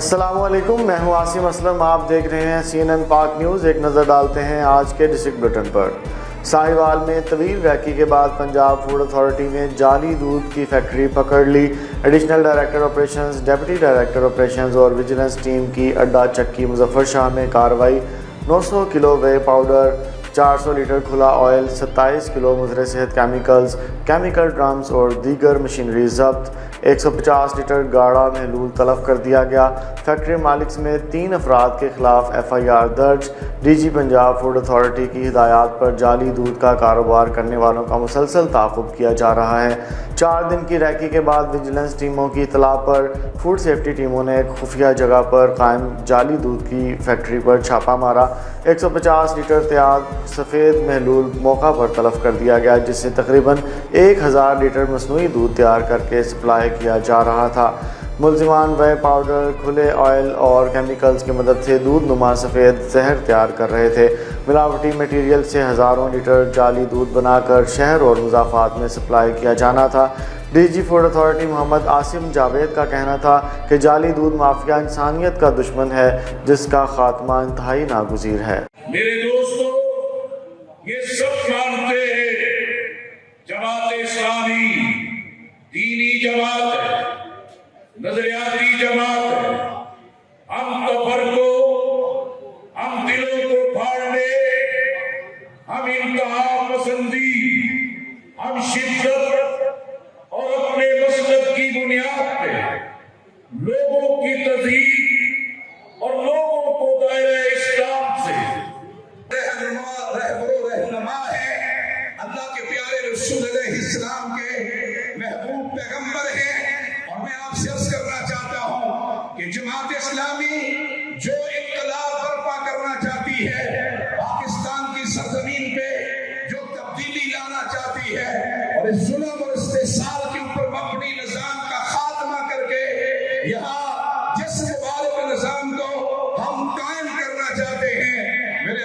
अस्सलाम वालेकुम, मैं हूं आसिम असलम। आप देख रहे हैं CNN पाक न्यूज़। एक नज़र डालते हैं आज के डिस्ट्रिक्ट बुलेटिन पर। साहिवाल में तवील वैकी के बाद पंजाब फूड अथॉरिटी ने जाली दूध की फैक्ट्री पकड़ ली। Additional director operations, deputy director operations और विजिलेंस टीम की अड्डा चक्की मुजफ्फर शाह में कार्रवाई। 900 किलो वे पाउडर, 400 लीटर खुला ऑयल, 27 किलो मुज़र सेहत केमिकल्स, केमिकल ड्रम्स और दीगर मशीनरी जब्त। 150 लीटर गाढ़ा महलूल तलब कर दिया गया। फैक्ट्री मालिक में 3 अफराद के खिलाफ FIR दर्ज। DG पंजाब फूड अथॉरिटी की हिदायत पर जाली दूध का कारोबार करने वालों का मुसलसल ताक़ुब किया जा रहा है। 4 दिन की रैकी के बाद विजिलेंस टीमों की इतला पर फूड सेफ्टी टीमों ने एक खुफिया जगह पर कायम जाली दूध की फैक्ट्री पर छापा मारा। 150 लीटर तैयार सफ़ेद महलूल मौका पर तलब कर दिया गया, जिससे तकरीबन 1000 लीटर मसनूई दूध तैयार करके सप्लाई किया जा रहा था। मुलजिमान वे पाउडर, खुले ऑयल और केमिकल्स की मदद से दूध नुमा सफ़ेद जहर तैयार कर रहे थे। मिलावटी मटीरियल से हज़ारों लीटर जाली दूध बनाकर शहर और मुज़ाफ़ात में सप्लाई किया जाना था। DG food authority Mohammad Asim Javed का कहना था कि जाली दूध माफिया इंसानियत का दुश्मन है, जिसका खात्मा इंतहाई नागुज़ीर है। मेरे दोस्तों, ये सब मानते हैं जमात इस्लामी दीनी जमात है, नजरियाती जमात है। हम कफर को, हम दिलों को फाड़ने, हम इंतहा पसंदी, हम शिद्दत और अपने मसलक की बुनियाद पे लोगों की तज़हीक और लोगों को दायरे इस्लाम से रहनुमा है। अल्लाह के प्यारे रसूल अलैहिस्सलाम के महबूब पैगंबर हैं। और मैं आपसे अर्ज करना चाहता हूं कि जमात इस्लामी जो इनकलाब बर्पा करना चाहती है, पाकिस्तान की सरजमीन पे जो तब्दीली लाना चाहती है और इस जुल्म और इस्तेसाल के ऊपर मबनी निजाम का खात्मा करके यहाँ जिस मुबारक निजाम को हम कायम करना चाहते हैं।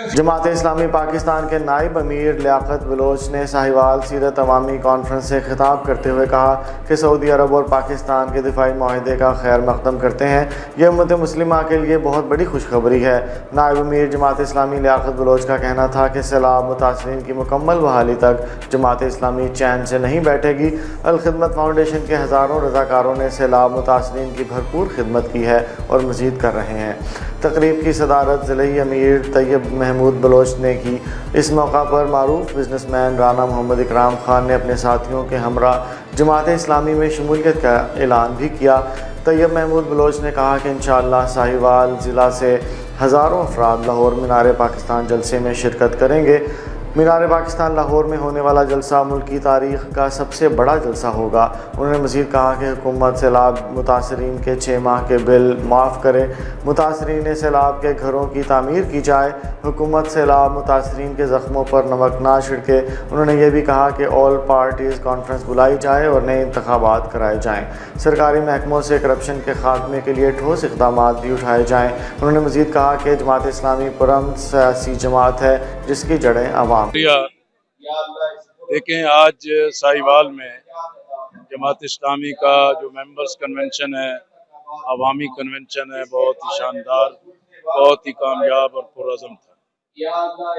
जमात इस्लामी पाकिस्तान के नायब अमीर लियाकत बलोच ने साहिवाल सीरत अवामी कॉन्फ्रेंस से खिताब करते हुए कहा कि सऊदी अरब और पाकिस्तान के दिफाई माहिदे का खैर मकदम करते हैं। यह उम्मत मुस्लिमा के लिए बहुत बड़ी खुशखबरी है। नायब अमीर जमात इस्लामी लियाकत बलोच का कहना था कि सैलाब मुतासरीन की मुकम्मल बहाली तक जमात इस्लामी चैन से नहीं बैठेगी। अल-खिदमत फाउंडेशन के हज़ारों रज़ाकारों ने सैलाब मुतासरीन की भरपूर खिदमत की है और मज़ीद कर रहे हैं। तकरीब की सदारत ज़िले अमीर तैयब महमूद बलोच ने की। इस मौका पर मारूफ बिजनेसमैन राना मोहम्मद इकराम खान ने अपने साथियों के हमरा जमात इस्लामी में शमूलियत का ऐलान भी किया। तैयब महमूद बलोच ने कहा कि इंशाअल्लाह साहिवाल ज़िला से हज़ारों अफराद लाहौर मीनार पाकिस्तान जलसे में शिरकत करेंगे। मीनार पाकिस्तान लाहौर में होने वाला जलसा मुल्क की तारीख़ का सबसे बड़ा जलसा होगा। उन्होंने मज़ीद कहा कि हुकूमत सैलाब मुतासरीन के 6 माह के बिल माफ़ करे, मुतासरीन सैलाब के घरों की तामीर की जाए, हुकूमत सैलाब मुतासरीन के ज़ख्मों पर नमक ना छिड़के। उन्होंने ये भी कहा कि ऑल पार्टीज़ कॉन्फ्रेंस बुलाई जाए और नए इंतखाबात कराए जाएँ। सरकारी महकमों से करप्शन के खात्मे के लिए ठोस इक़दामात भी उठाए जाएँ। उन्होंने मज़ीद कहा कि जमात इस्लामी पुरअमन सियासी जमात है, जिसकी जड़ें अवाम। देखें, आज साहिवाल में जमात इस्लामी का जो मेंबर्स कन्वेंशन है, अवामी कन्वेंशन है, बहुत ही शानदार, बहुत ही कामयाब और पुरअज़म था।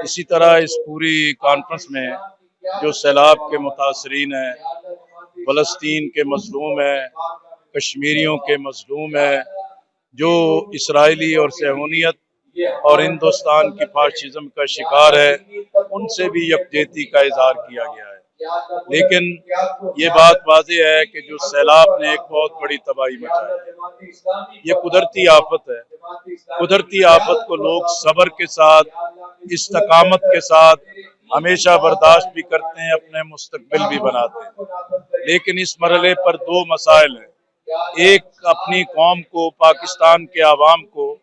इसी तरह इस पूरी कॉन्फ्रेंस में जो सैलाब के मुतासरीन हैं, फ़लस्तीन के मज़लूम हैं, कश्मीरियों के मज़लूम हैं, जो इसराइली और सहूनियत और हिंदुस्तान की फाशिज़म का शिकार है, उनसे भी यकजहती का इज़हार किया गया है। लेकिन ये बात वाज़ेह है कि जो सैलाब ने एक बहुत बड़ी तबाही मचाई, ये कुदरती आफत है। कुदरती आफत को लोग सब्र के साथ, इस्तकामत के साथ हमेशा बर्दाश्त भी करते हैं, अपने मुस्तकबिल भी बनाते हैं। लेकिन इस मरहले पर 2 मसाइल हैं। एक, अपनी कौम को, पाकिस्तान के आवाम को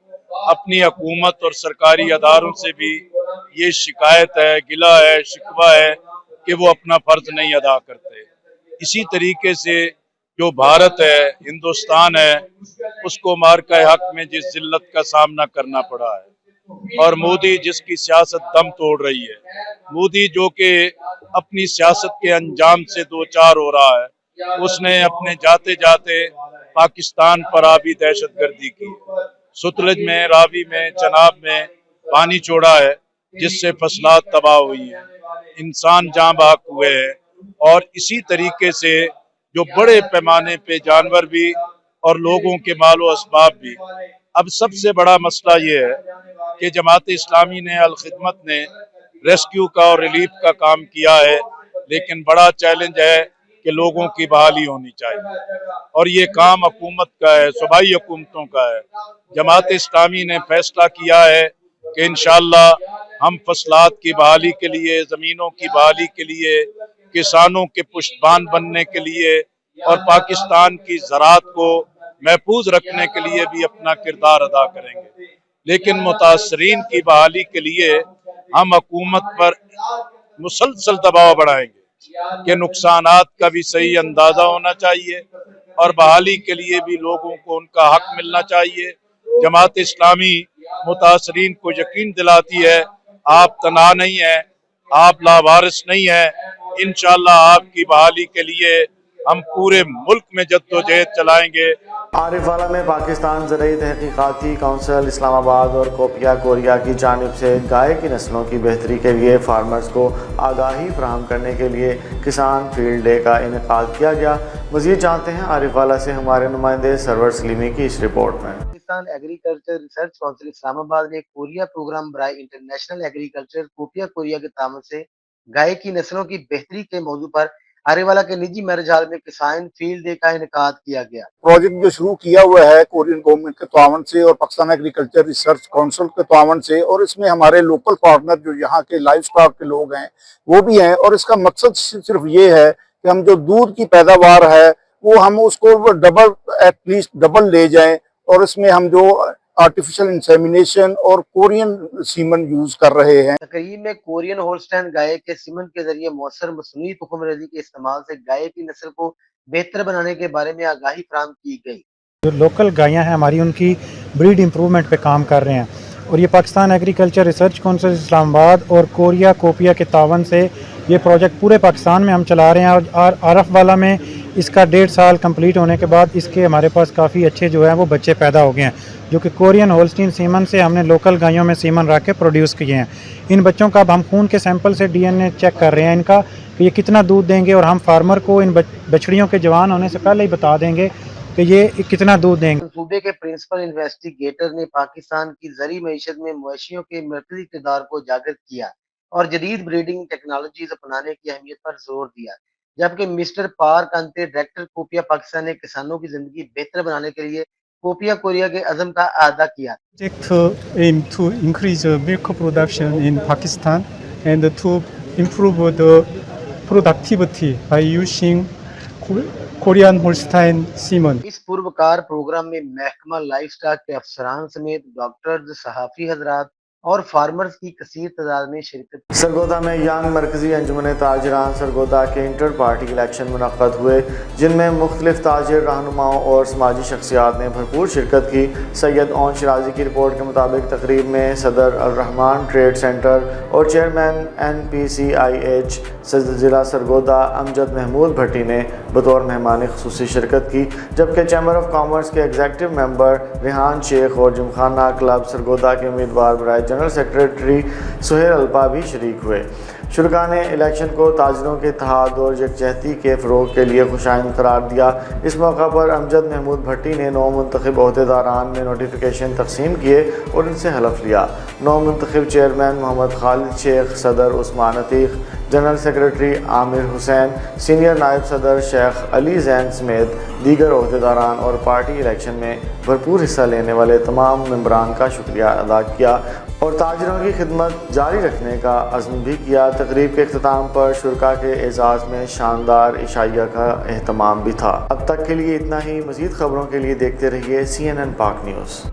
अपनी हुकूमत और सरकारी अदारों से भी ये शिकायत है, गिला है, शिकवा है कि वो अपना फर्ज नहीं अदा करते। इसी तरीके से जो भारत है, हिंदुस्तान है, उसको मार्का हक में जिस जिल्लत का सामना करना पड़ा है, और मोदी जिसकी सियासत दम तोड़ रही है, मोदी जो कि अपनी सियासत के अंजाम से दो चार हो रहा है, उसने अपने जाते जाते पाकिस्तान पर आबी दहशत गर्दी की। सुतलज में, रावी में, चनाब में पानी छोड़ा है, जिससे फसलात तबाह हुई हैं, इंसान जाँ बहक हुए हैं, और इसी तरीके से जो बड़े पैमाने पे जानवर भी और लोगों के मालो असबाब भी। अब सबसे बड़ा मसला ये है कि जमात इस्लामी ने, अल खिदमत ने रेस्क्यू का और रिलीफ का काम किया है, लेकिन बड़ा चैलेंज है कि लोगों की बहाली होनी चाहिए, और ये काम हुकूमत का है, सूबाई हुकूमतों का है। जमात इस्लामी ने फैसला किया है कि इंशाअल्लाह हम फसलात की बहाली के लिए, ज़मीनों की बहाली के लिए, किसानों के पुष्टबान बनने के लिए और पाकिस्तान की ज़राअत को महफूज रखने के लिए भी अपना किरदार अदा करेंगे। लेकिन मुतासरीन की बहाली के लिए हम हुकूमत पर मुसलसल दबाव बढ़ाएंगे कि नुकसानात का भी सही अंदाजा होना चाहिए और बहाली के लिए भी लोगों को उनका हक मिलना चाहिए। जमात इस्लामी मुतासरीन को यकीन दिलाती है, आप तन्हा नहीं हैं, आप लावारिस नहीं हैं। इंशाअल्लाह आपकी बहाली के लिए हम पूरे मुल्क में जद्दोजहद चलाएंगे। आरिफवाला में पाकिस्तान ज़रई तहकीकाती काउंसिल इस्लामाबाद और कोपिया कोरिया की जानिब से गाय की नस्लों की बेहतरी के लिए फार्मर्स को आगाही फराहम करने के लिए किसान फील्ड डे का इनेकाद किया गया। मज़ीद जानते हैं आरिफवाला से हमारे नुमाइंदे सरवर सलीमी की इस रिपोर्ट में। Pakistan agriculture research council Islamabad ने कोरिया प्रोग्राम बराए इंटरनेशनल एग्रीकल्चर कोपिया कोरिया के तामन से गाय की नस्लों की बेहतरी के मौजू पर आरिवाला के निजी मैरिज हॉल में किसान फील्ड डे का इनेकाद किया गया। प्रोजेक्ट जो शुरू किया हुआ है कोरियन गवर्नमेंट के तावन से और पाकिस्तान एग्रीकल्चर रिसर्च काउंसिल के तावन से, और इसमें हमारे लोकल पार्टनर जो यहाँ के लाइव स्टॉक के लोग हैं वो भी हैं, और इसका मकसद सिर्फ ये है कि हम जो दूध की पैदावार है वो हम उसको डबल, एटलीस्ट डबल ले जाएं, और इसमें हम जो आर्टिफिशियल इंसेमिनेशन और कोरियन सीमन यूज कर रहे हैं। तकरीब में कोरियन होल्स्टाइन गाय के सीमन के जरिए मौसर मसनूई तुखमरेजी के इस्तेमाल से गाय की नस्ल को बेहतर बनाने के बारे में आगाही फराहम की गई। जो लोकल गायें हैं हमारी, उनकी ब्रीड इम्प्रूवमेंट पे काम कर रहे हैं, और ये Pakistan agriculture research council Islamabad और कोरिया कोपिया के तावन से ये प्रोजेक्ट पूरे पाकिस्तान में हम चला रहे हैं। और आरफवाला में इसका 1.5 साल कंप्लीट होने के बाद इसके हमारे पास काफ़ी अच्छे जो है वो बच्चे पैदा हो गए हैं, जो कि कोरियन होल्स्टीन सीमन से हमने लोकल गायों में सीमन रख के प्रोड्यूस किए हैं। इन बच्चों का अब हम खून के सैंपल से DNA चेक कर रहे हैं इनका कि ये कितना दूध देंगे, और हम फार्मर को इन बछड़ियों के जवान होने से पहले ही बता देंगे कि ये कितना दूध देंगे। सूबे के प्रिंसिपल इन्वेस्टिगेटर ने पाकिस्तान की ज़री मईशत में मवेशियों के मरकजी किरदार को उजागर किया और जदीद ब्रीडिंग टेक्नोलॉजीज अपनाने की अहमियत पर जोर दिया, जबकि मिस्टर पार्क अंते डायरेक्टर कोपिया पाकिस्तान ने किसानों की जिंदगी बेहतर बनाने के लिए कोपिया कोरिया के अज़म का अदा किया। Project aim to increase milk production in Pakistan and to improve the productivity by using Korean Holstein semen. इस पूर्वकार प्रोग्राम में महकमा लाइफ स्टॉक के अफसरान समेत डॉक्टर्स, सहाफ़ी हजरात और फार्मर्स की कसीर तादाद में शिरकत। सरगोदा में यंग मरकजी अंजुमन ताजरान सरगोदा के इंटर पार्टी इलेक्शन मुनक्कद हुए, जिनमें मुख्तलिफ ताजिर, रहनुमाओं और समाजी शख्सियात ने भरपूर शिरकत की। सैयद ओन शराजी की रिपोर्ट के मुताबिक तकरीब में सदर अल-रहमान ट्रेड सेंटर और चेयरमैन NPCIH ज़िला सरगोदा अमजद महमूद भट्टी ने बतौर मेहमान ख़ुसूसी शिरकत की, जबकि चैम्बर ऑफ कॉमर्स के एग्जीक्यूटिव मेंबर रिहान शेख और जिमखाना क्लब सरगोदा के उम्मीदवार बराए जनरल सेक्रेटरी सुहेल अल्पा भी शरीक हुए। शुरा ने इलेक्शन को ताजरों के इत्तेहाद और यकजहती के फ़रोग के लिए खुशाइंद करार दिया। इस मौका पर अमजद महमूद भट्टी ने 9 मुंतखब अहदेदारान में नोटिफिकेशन तकसीम किए और इनसे हलफ लिया। 9 मुंतखब चेयरमैन मोहम्मद खालिद शेख, सदर Usman Atiq, general secretary Aamir Hussain, senior नायब सदर शेख अली जैन समेत दीगर अहदेदारान और पार्टी इलेक्शन में भरपूर हिस्सा लेने वाले तमाम मेंबरान का शुक्रिया अदा किया और ताजरों की खिदमत जारी रखने का अज़्म भी किया। तकरीब के इख्तिताम पर शुरा के एजाज़ में शानदार इशाइया का एहतमाम भी था। अब तक के लिए इतना ही। मज़ीद खबरों के लिए देखते रहिए CNN पाक न्यूज़।